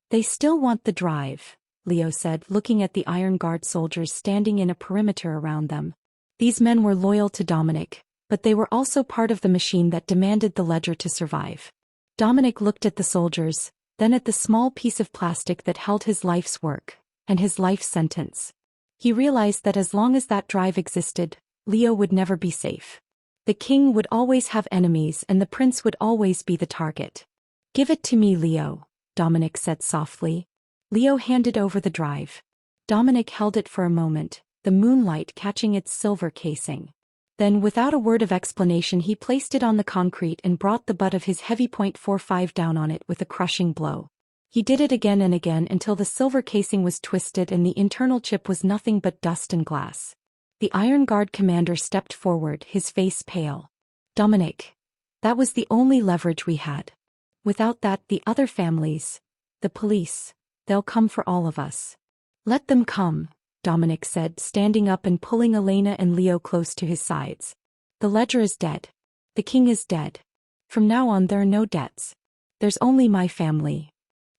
"They still want the drive," Leo said, looking at the Iron Guard soldiers standing in a perimeter around them. These men were loyal to Dominic, but they were also part of the machine that demanded the ledger to survive. Dominic looked at the soldiers, then at the small piece of plastic that held his life's work, and his life sentence. He realized that as long as that drive existed, Leo would never be safe. The king would always have enemies and the prince would always be the target. "Give it to me, Leo," Dominic said softly. Leo handed over the drive. Dominic held it for a moment, the moonlight catching its silver casing. Then, without a word of explanation, he placed it on the concrete and brought the butt of his heavy .45 down on it with a crushing blow. He did it again and again until the silver casing was twisted and the internal chip was nothing but dust and glass. The Iron Guard commander stepped forward, his face pale. "Dominic, that was the only leverage we had. Without that, the other families, the police, they'll come for all of us." "Let them come," Dominic said, standing up and pulling Elena and Leo close to his sides. "The ledger is dead. The king is dead. From now on there are no debts. There's only my family."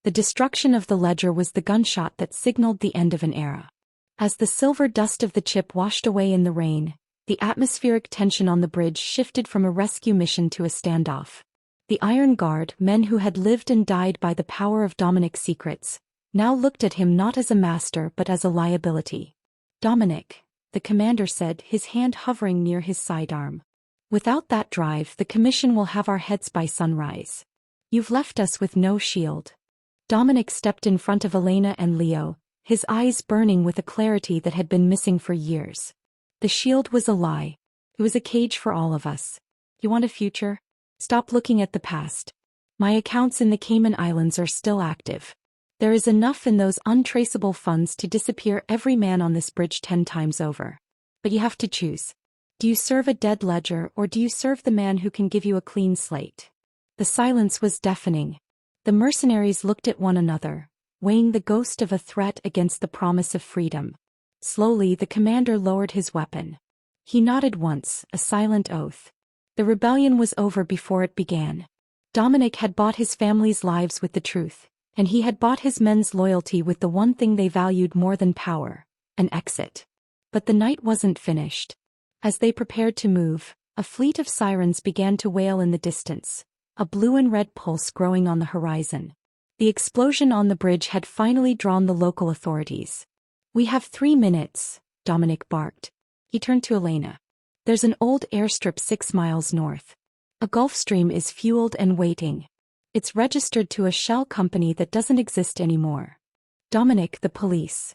The destruction of the ledger was the gunshot that signaled the end of an era. As the silver dust of the chip washed away in the rain, the atmospheric tension on the bridge shifted from a rescue mission to a standoff. The Iron Guard, men who had lived and died by the power of Dominic's secrets, now looked at him not as a master but as a liability. "Dominic," the commander said, his hand hovering near his sidearm. "Without that drive, the commission will have our heads by sunrise. You've left us with no shield." Dominic stepped in front of Elena and Leo, his eyes burning with a clarity that had been missing for years. "The shield was a lie. It was a cage for all of us. You want a future? Stop looking at the past. My accounts in the Cayman Islands are still active. There is enough in those untraceable funds to disappear every man on this bridge 10 times over. But you have to choose. Do you serve a dead ledger or do you serve the man who can give you a clean slate?" The silence was deafening. The mercenaries looked at one another, weighing the ghost of a threat against the promise of freedom. Slowly the commander lowered his weapon. He nodded once, a silent oath. The rebellion was over before it began. Dominic had bought his family's lives with the truth, and he had bought his men's loyalty with the one thing they valued more than power, an exit. But the night wasn't finished. As they prepared to move, a fleet of sirens began to wail in the distance, a blue and red pulse growing on the horizon. The explosion on the bridge had finally drawn the local authorities. "We have 3 minutes, Dominic barked. He turned to Elena. "There's an old airstrip 6 miles north. A Gulfstream is fueled and waiting. It's registered to a shell company that doesn't exist anymore." "Dominic, the police."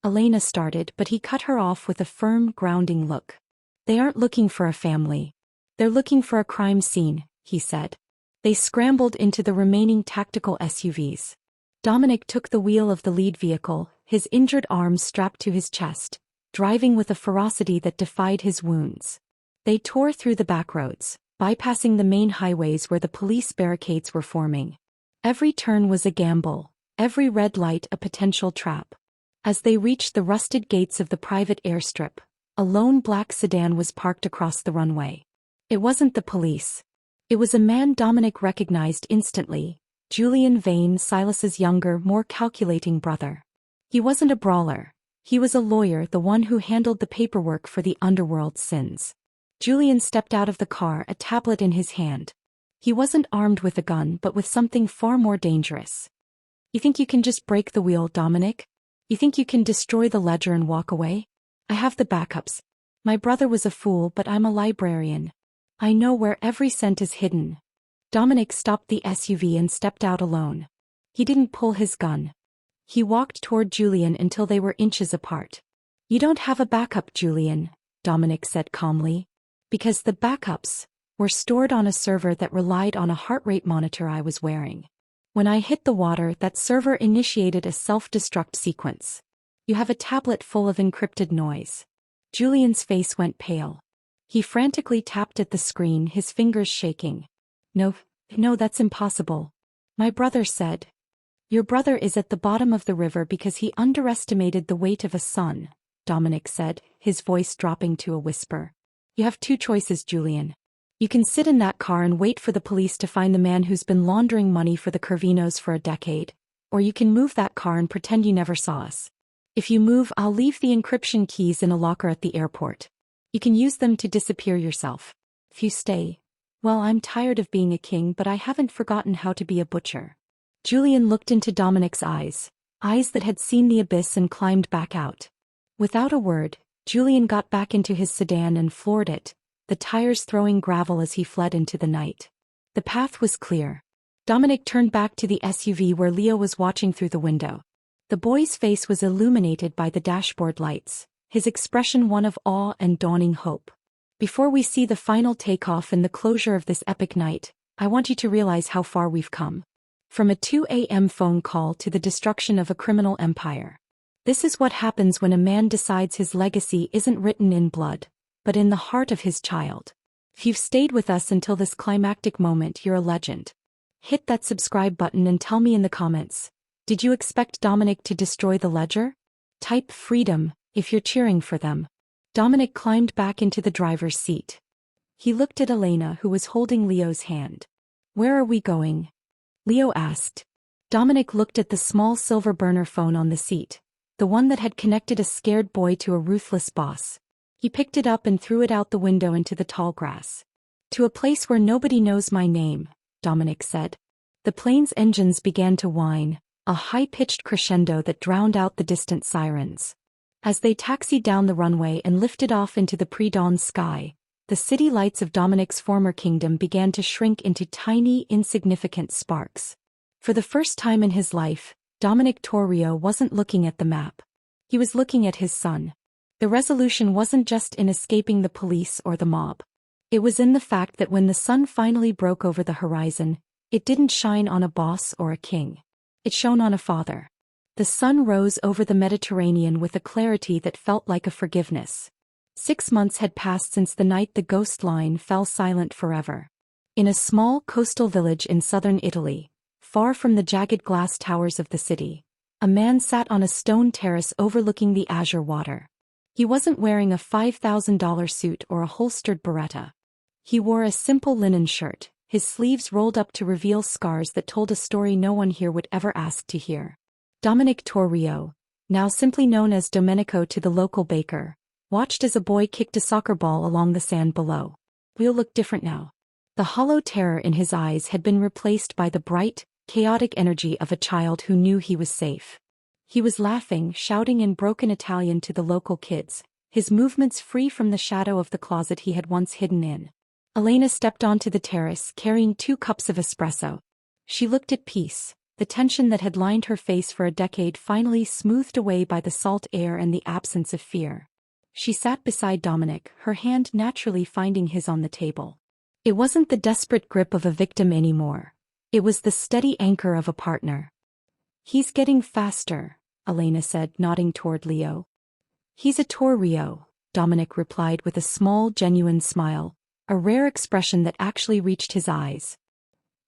Elena started, but he cut her off with a firm, grounding look. "They aren't looking for a family. They're looking for a crime scene," he said. They scrambled into the remaining tactical SUVs. Dominic took the wheel of the lead vehicle, his injured arms strapped to his chest, driving with a ferocity that defied his wounds. They tore through the back roads, bypassing the main highways where the police barricades were forming. Every turn was a gamble, every red light a potential trap. As they reached the rusted gates of the private airstrip, a lone black sedan was parked across the runway. It wasn't the police. It was a man Dominic recognized instantly, Julian Vane, Silas's younger, more calculating brother. He wasn't a brawler. He was a lawyer, the one who handled the paperwork for the underworld's sins. Julian stepped out of the car, a tablet in his hand. He wasn't armed with a gun but with something far more dangerous. "You think you can just break the wheel, Dominic? You think you can destroy the ledger and walk away? I have the backups. My brother was a fool, but I'm a librarian. I know where every cent is hidden." Dominic stopped the SUV and stepped out alone. He didn't pull his gun. He walked toward Julian until they were inches apart. "You don't have a backup, Julian," Dominic said calmly. "Because the backups were stored on a server that relied on a heart rate monitor I was wearing. When I hit the water, that server initiated a self-destruct sequence. You have a tablet full of encrypted noise." Julian's face went pale. He frantically tapped at the screen, his fingers shaking. No, that's impossible. My brother said." "Your brother is at the bottom of the river because he underestimated the weight of a sun," Dominic said, his voice dropping to a whisper. "You have two choices, Julian. You can sit in that car and wait for the police to find the man who's been laundering money for the Corvinos for a decade, or you can move that car and pretend you never saw us. If you move, I'll leave the encryption keys in a locker at the airport. You can use them to disappear yourself. If you stay, well, I'm tired of being a king, but I haven't forgotten how to be a butcher." Julian looked into Dominic's eyes that had seen the abyss and climbed back out. Without a word, Julian got back into his sedan and floored it, the tires throwing gravel as he fled into the night. The path was clear. Dominic turned back to the SUV where Leo was watching through the window. The boy's face was illuminated by the dashboard lights, his expression one of awe and dawning hope. "Before we see the final takeoff and the closure of this epic night, I want you to realize how far we've come. From a 2 a.m. phone call to the destruction of a criminal empire. This is what happens when a man decides his legacy isn't written in blood, but in the heart of his child. If you've stayed with us until this climactic moment, you're a legend. Hit that subscribe button and tell me in the comments, did you expect Dominic to destroy the ledger? Type freedom if you're cheering for them." Dominic climbed back into the driver's seat. He looked at Elena, who was holding Leo's hand. "Where are we going?" Leo asked. Dominic looked at the small silver burner phone on the seat, the one that had connected a scared boy to a ruthless boss. He picked it up and threw it out the window into the tall grass. "To a place where nobody knows my name," Dominic said. The plane's engines began to whine, a high-pitched crescendo that drowned out the distant sirens. As they taxied down the runway and lifted off into the pre-dawn sky, the city lights of Dominic's former kingdom began to shrink into tiny, insignificant sparks. For the first time in his life, Dominic Torrio wasn't looking at the map. He was looking at his son. The resolution wasn't just in escaping the police or the mob. It was in the fact that when the sun finally broke over the horizon, it didn't shine on a boss or a king. It shone on a father. The sun rose over the Mediterranean with a clarity that felt like a forgiveness. 6 months had passed since the night the ghost line fell silent forever. In a small coastal village in southern Italy, far from the jagged glass towers of the city, a man sat on a stone terrace overlooking the azure water. He wasn't wearing a $5,000 suit or a holstered beretta. He wore a simple linen shirt, his sleeves rolled up to reveal scars that told a story no one here would ever ask to hear. Dominic Torrio, now simply known as Domenico to the local baker, watched as a boy kicked a soccer ball along the sand below. Leo looked different now. The hollow terror in his eyes had been replaced by the bright, chaotic energy of a child who knew he was safe. He was laughing, shouting in broken Italian to the local kids, his movements free from the shadow of the closet he had once hidden in. Elena stepped onto the terrace, carrying 2 cups of espresso. She looked at peace, the tension that had lined her face for a decade finally smoothed away by the salt air and the absence of fear. She sat beside Dominic, her hand naturally finding his on the table. It wasn't the desperate grip of a victim anymore. It was the steady anchor of a partner. "He's getting faster," Elena said, nodding toward Leo. "He's a Torrio," Dominic replied with a small, genuine smile, a rare expression that actually reached his eyes.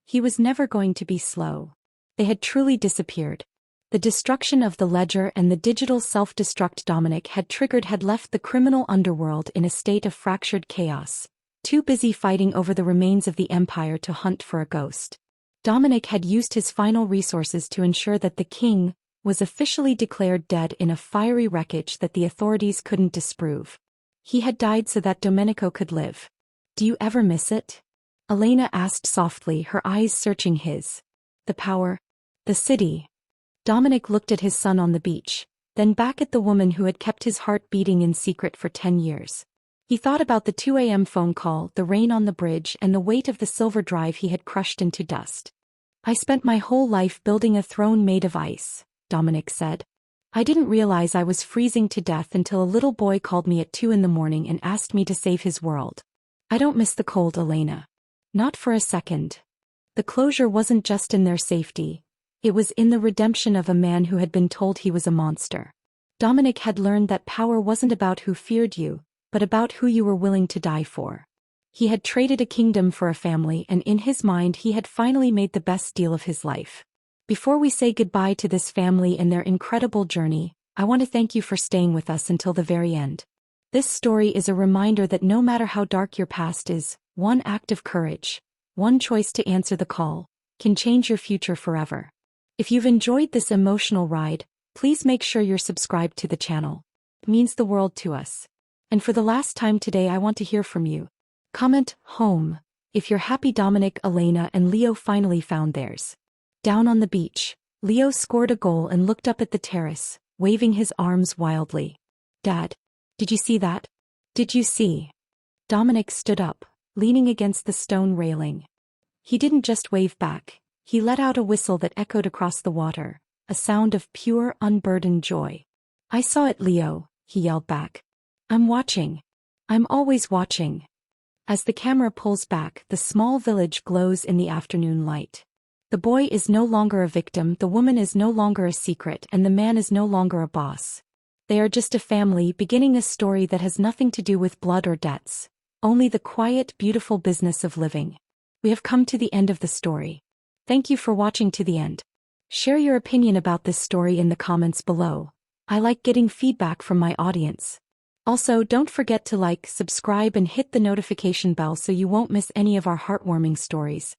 He was never going to be slow. They had truly disappeared. The destruction of the ledger and the digital self-destruct Dominic had triggered had left the criminal underworld in a state of fractured chaos, too busy fighting over the remains of the empire to hunt for a ghost. Dominic had used his final resources to ensure that the king was officially declared dead in a fiery wreckage that the authorities couldn't disprove. He had died so that Domenico could live. Do you ever miss it? Elena asked softly, her eyes searching his. The power. The city. Dominic looked at his son on the beach, then back at the woman who had kept his heart beating in secret for 10 years. He thought about the 2 a.m. phone call, the rain on the bridge, and the weight of the silver drive he had crushed into dust. I spent my whole life building a throne made of ice, Dominic said. I didn't realize I was freezing to death until a little boy called me at 2 in the morning and asked me to save his world. I don't miss the cold, Elena. Not for a second. The closure wasn't just in their safety. It was in the redemption of a man who had been told he was a monster. Dominic had learned that power wasn't about who feared you, but about who you were willing to die for. He had traded a kingdom for a family, and in his mind he had finally made the best deal of his life. Before we say goodbye to this family and their incredible journey, I want to thank you for staying with us until the very end. This story is a reminder that no matter how dark your past is, one act of courage, one choice to answer the call, can change your future forever. If you've enjoyed this emotional ride, please make sure you're subscribed to the channel. It means the world to us. And for the last time today, I want to hear from you. Comment home if you're happy Dominic, Elena, and Leo finally found theirs. Down on the beach, Leo scored a goal and looked up at the terrace, waving his arms wildly. Dad, did you see that? Did you see? Dominic stood up, leaning against the stone railing. He didn't just wave back, he let out a whistle that echoed across the water, a sound of pure, unburdened joy. I saw it, Leo, he yelled back. I'm watching. I'm always watching. As the camera pulls back, the small village glows in the afternoon light. The boy is no longer a victim, the woman is no longer a secret, and the man is no longer a boss. They are just a family beginning a story that has nothing to do with blood or debts, only the quiet, beautiful business of living. We have come to the end of the story. Thank you for watching to the end. Share your opinion about this story in the comments below. I like getting feedback from my audience. Also, don't forget to like, subscribe, and hit the notification bell so you won't miss any of our heartwarming stories.